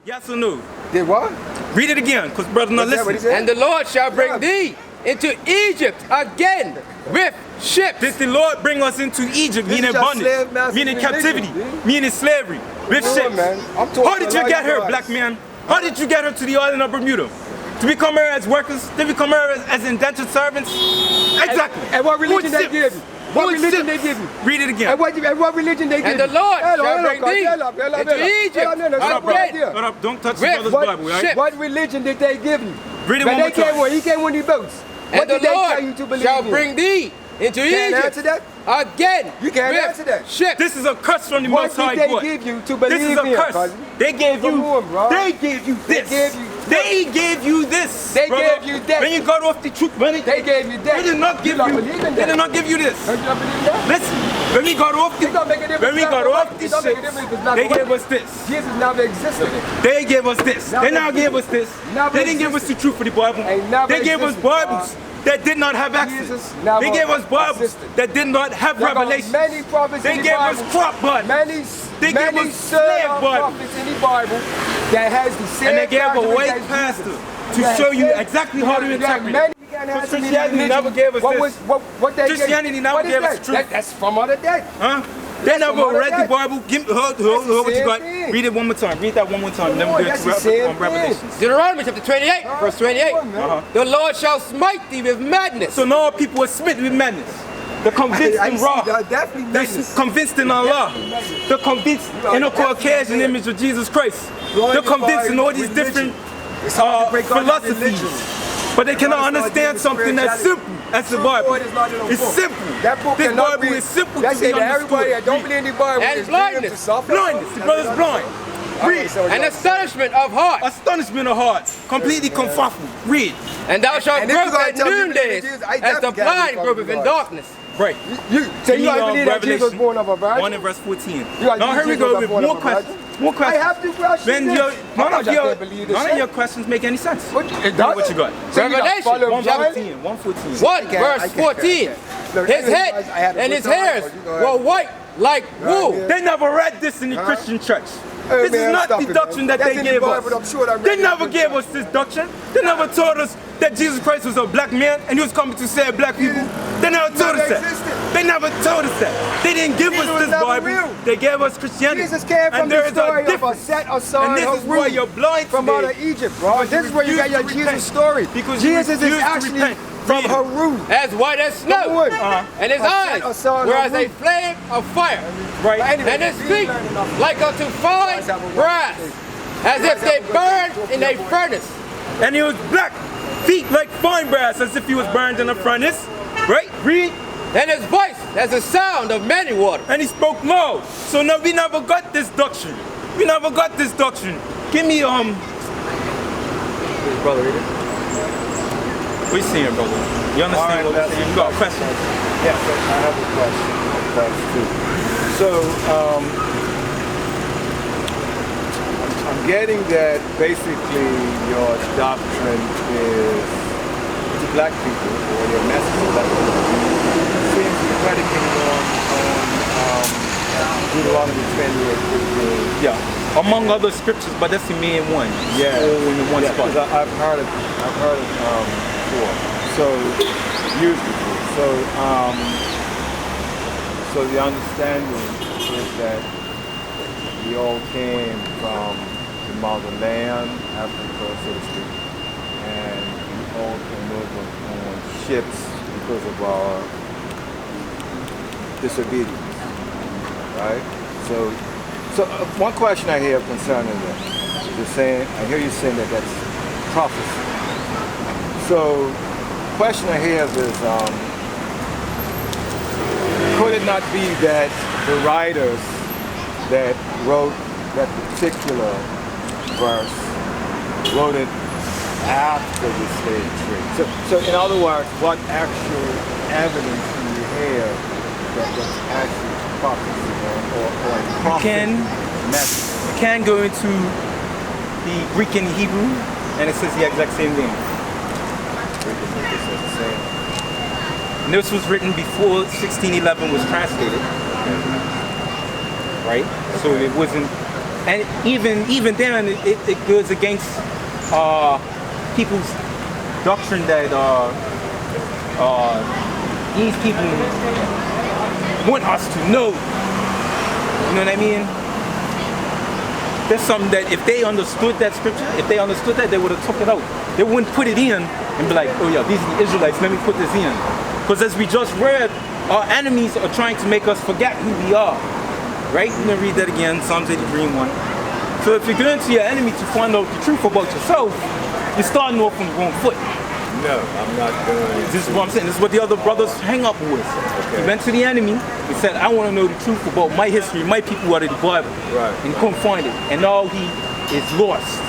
Yes or no? Did what? Read it again, because brother not listening. And the Lord shall bring thee into Egypt again with ships. Did the Lord bring us into Egypt, meaning bondage, meaning captivity, meaning slavery, with ships? How did you get here, black man? How did you get her to the island of Bermuda? To become here as workers? To become here as indentured servants? Exactly. And what religion they give you? What religion they give you? Read it again. And what religion they give you? And the Lord shall bring thee into Egypt again. Don't touch your brother's Bible, right? What religion did they give you? Read it one more time. He came when he boats. What And the did they tell you to Lord believe shall in? bring thee into Egypt again. You can't with answer that. ships. This is a curse from the Most High God. What did they give you to believe in? This is a curse. They gave you. They gave you this. They gave you this. They gave you that. When you got off the truth, when They gave you that. they did not give you. They did not give you this. Don't you not believe that? Listen, when we got off the, It don't make a difference. when we got off this shit, they gave us this. Jesus never existed. They gave us this. They now gave us this. They didn't give us the truth for the Bible. They gave us Bibles that did not have access. They gave us Bibles that did not have revelation. Many prophets They in the gave us Bible. crop bud. They gave many us slave Bible. prophets in the Bible that has the same And they gave a doctrine white as pastor Jesus. to Yeah, show you yeah. exactly how to Yeah, interpret many- it. you can't But ask me Christianity religion. never gave us this. What they Christianity gave, never what is gave us that? the truth. That's from other day. Huh? They never from read the other Bible. Hold what you got. thing. Read it one more time. Read that one more time. Then we That's go the same to Revelations. Deuteronomy chapter 28, verse 28. Uh-huh. The Lord shall smite thee with madness. So now people are smitten with madness. They're convinced in Ra. Definitely They're madness. convinced in Allah. They're convinced in a Caucasian image of Jesus Christ. They're convinced in all these different philosophies. But they cannot understand something that's simple as the Bible. It's simple. This Bible is simple to be Everybody that don't understood. believe in the Bible And is blindness. Blindness. The brother's blind. Read. And astonishment of heart. Astonishment of heart. Completely confuffled. Read. And thou shalt And if you grope gotta at tell me noondays Jesus, I as the definitely can't blind be gropeth in God. darkness. Right. So you don't believe that Jesus was born of a virgin? 1 and verse 14. You Now here we go with more questions. More I questions. have to question Then this. none of None your questions make any sense. It Read does. what you got. So you don't Revelation, follow 114. 114. 1 verse 14. His head and his hairs were white like wool. They never read this in the Christian church. This is not the doctrine that they gave us. They never gave us this doctrine. They never told us that Jesus Christ was a black man and he was coming to save black people. They never told us that. They never told us that. They didn't give us this Bible. They gave us Christianity. Jesus came from And there the is story a of a difference. set of son And this is why you're blind from today. out of Egypt, bro. This is where you got your Jesus story. Because you Jesus is refuse to actually repent. from Read it. Haru. As white as snow. And his eyes were as a flame of fire. Right. And his feet like unto fine brass, as if they burned in a furnace. And he was black. Feet like fine brass, as if he was burned in a furnace. Right? Read. And his voice as the sound of many waters. And he spoke loud. So no, we never got this doctrine. We never got this doctrine. Give me Brother, read it. What you saying, brother? You understand what we're saying? You got a question? Yes, I have a question. Too. So, I'm getting that basically your doctrine is to black people, or your message to black people, seems to be predicated on Deuteronomy 28:15. Yeah. Among other scriptures, but that's the main one. Yeah. All in one spot. Because I've heard it before. So used before. So the understanding is that we all came from the motherland, Africa, so to speak, and we all came over on ships because of our disobedience, right? So one question I hear concerning that, you're saying, I hear you saying that that's prophecy. So, question I have is, could it not be that the writers that wrote that particular verse wrote it after the slave trade? So in other words, what actual evidence do you have that that's actually prophecy or a prophet message? You can go into the Greek and Hebrew, and it says the exact same thing. And this was written before 1611 was translated, right? So it wasn't And even then, it goes against people's doctrine that these people want us to know. You know what I mean? There's something that if they understood that scripture, if they understood that, they would have took it out. They wouldn't put it in and be like, oh yeah, these are the Israelites, let me put this in. Because as we just read, our enemies are trying to make us forget who we are. Right? Let me read that again, Psalms 83:1. So if you're going to your enemy to find out the truth about yourself, you're starting off on the wrong foot. No, I'm not going. This is what I'm saying. This is what the other brothers hang up with. Okay. He went to the enemy. He said, I want to know the truth about my history, my people out of the Bible. Right. And he couldn't find it. And now he is lost.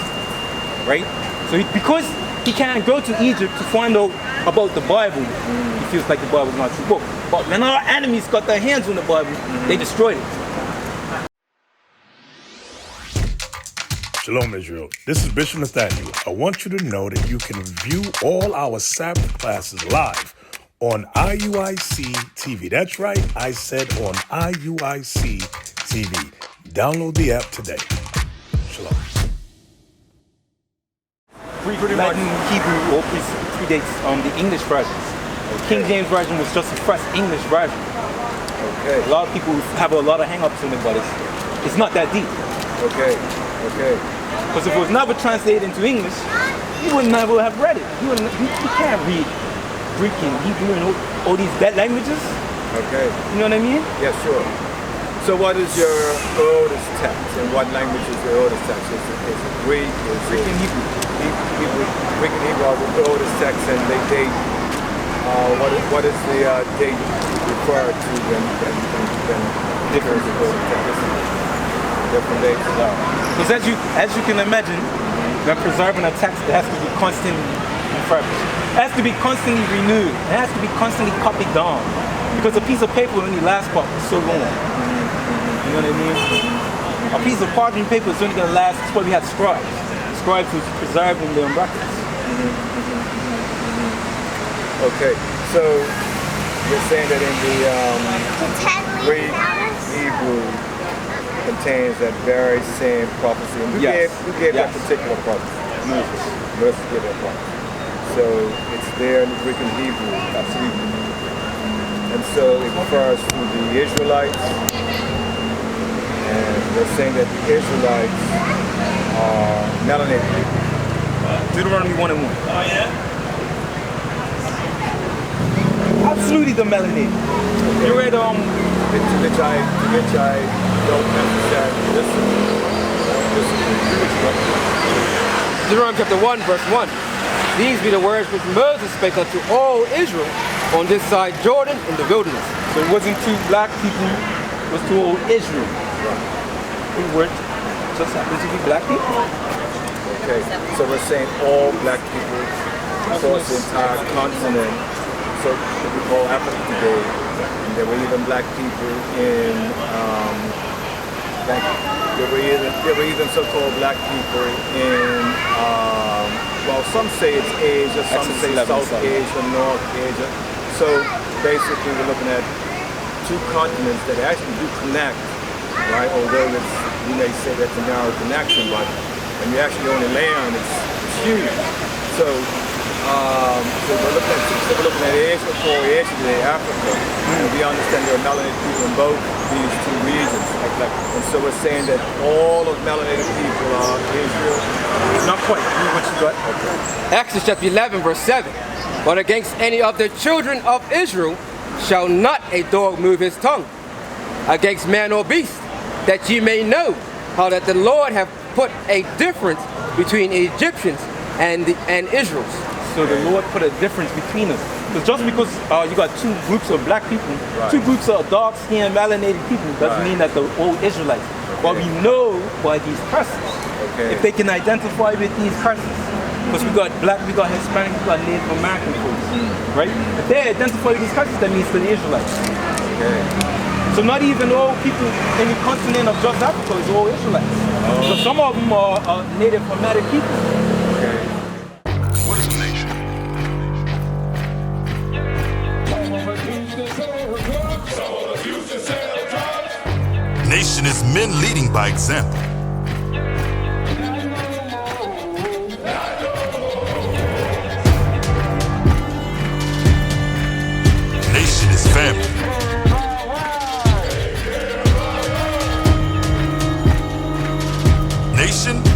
Right? So because he can't go to Egypt to find out about the Bible, he feels like the Bible is not a true book. But when our enemies got their hands on the Bible, they destroyed it. Shalom, Israel. This is Bishop Nathaniel. I want you to know that you can view all our Sabbath classes live on IUIC TV. That's right, I said on IUIC TV. Download the app today. Shalom. Latin, Hebrew, all predates the English versions. King James Version was just a fresh English version. Okay. A lot of people have a lot of hang-ups on it, but it's not that deep. Okay. Okay. Because if it was never translated into English, you would never have read it. You can't read Greek and Hebrew and all these bad languages. Okay. You know what I mean? Yeah, sure. So what is your oldest text, and what language is your oldest text? Is it Greek? Greek and Hebrew. Greek and Hebrew are the oldest text, and they date. What is the date referred to when different dates? Because as you can imagine, when preserving a text, it has to be constantly refurbished. It has to be constantly renewed. It has to be constantly copied down. Because a piece of paper only lasts for so long. You know what I mean? A piece of parchment paper is only going to last. That's why we had scribes. Scribes was preserving their records. Okay, so you're saying that in the Greek, Hebrew contains that very same prophecy. And who gave that particular prophecy? Moses gave that prophecy. So it's there in the Greek and Hebrew. Absolutely. And so it refers to the Israelites. And they're saying that the Israelites are melanated people. Deuteronomy 1:1. Oh yeah? Absolutely the melanated. Okay. You read which I don't necessarily listen to. Deuteronomy chapter 1, verse 1. These be the words which Moses spake unto all Israel on this side Jordan in the wilderness. So it wasn't to black people, it was to all Israel. It worked. Just happened to be black people. Okay, so we're saying all black people across the entire continent. So what we call Africa today, and there were even black people in, there were even so-called black people in, well, some say it's Asia, some say South Asia, North Asia. So basically we're looking at two continents that actually do connect, right? Although you may say that's a narrow connection, but when you actually own the land, it's huge. So we're looking at Asia, core Asia today, Africa, and we understand there are melanated people in both these two regions. And so we're saying that all of melanated people are Israel. Not quite. What you got? Okay. Exodus chapter 11, verse 7. But against any of the children of Israel shall not a dog move his tongue against man or beast, that ye may know how that the Lord hath put a difference between Egyptians and Israels. So the Lord put a difference between us. Because just because you got two groups of black people, two groups of dark-skinned, melanated people, doesn't mean that they're all Israelites. But we know by these curses, if they can identify with these curses, because we got black, we got Hispanic, we got Native American folks, right? If they identify with these curses, that means they're the Israelites. So not even all people in the continent of just Africa is all Israelites. So some of them are Native American people. What is the nation? Nation is men leading by example. family. Nation